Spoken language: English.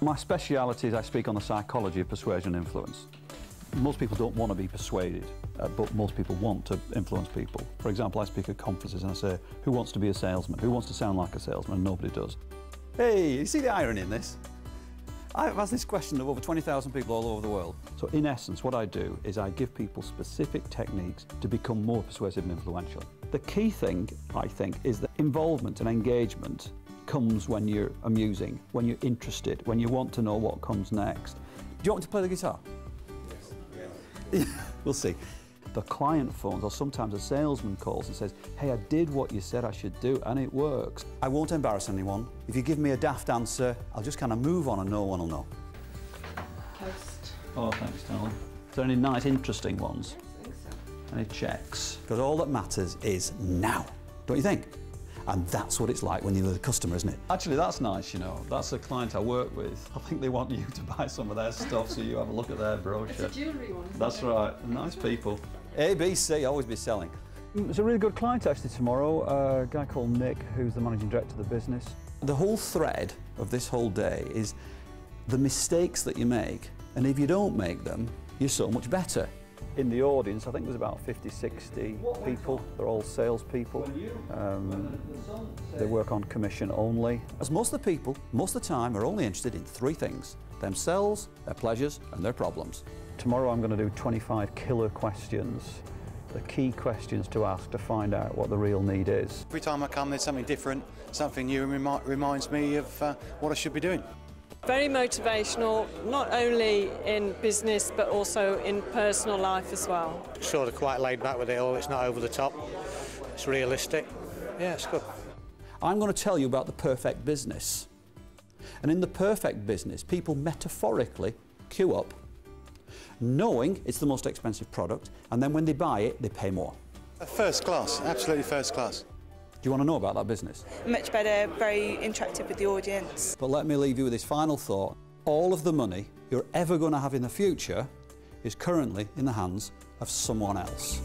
My speciality is I speak on the psychology of persuasion and influence. Most people don't want to be persuaded, but most people want to influence people. For example, I speak at conferences and I say, who wants to be a salesman? Who wants to sound like a salesman? And nobody does. Hey, you see the irony in this? I've asked this question of over 20,000 people all over the world. So in essence, what I do is I give people specific techniques to become more persuasive and influential. The key thing, I think, is that involvement and engagement comes when you're amusing, when you're interested, when you want to know what comes next. Do you want me to play the guitar? Yes. We'll see. The client phones, or sometimes a salesman calls and says, hey, I did what you said I should do, and it works. I won't embarrass anyone. If you give me a daft answer, I'll just kind of move on and no one will know. Post. Oh, thanks, darling. Is there any nice, interesting ones? I think so. Any checks? Because all that matters is now, don't you think? And that's what it's like when you're the customer, isn't it? Actually, that's nice, you know. That's a client I work with. I think they want you to buy some of their stuff so you have a look at their brochure. It's a jewellery one, isn't That's it? right. Nice people. A, B, C, always be selling. It's a really good client actually tomorrow, a guy called Nick, who's the managing director of the business. The whole thread of this whole day is the mistakes that you make, and if you don't make them, you're so much better. In the audience, I think there's about 50, 60 people. They're all salespeople. They work on commission only. As most of the people, most of the time, are only interested in three things: themselves, their pleasures, and their problems. Tomorrow I'm going to do 25 killer questions, the key questions to ask to find out what the real need is. Every time I come, there's something different, something new, and reminds me of what I should be doing. Very motivational, not only in business but also in personal life as well. Sort of quite laid back with it all, it's not over the top, it's realistic. Yeah, it's good. I'm going to tell you about the perfect business. And in the perfect business, people metaphorically queue up, knowing it's the most expensive product, and then when they buy it, they pay more. First class, absolutely first class. Do you want to know about that business? Much better, very interactive with the audience. But let me leave you with this final thought. All of the money you're ever going to have in the future is currently in the hands of someone else.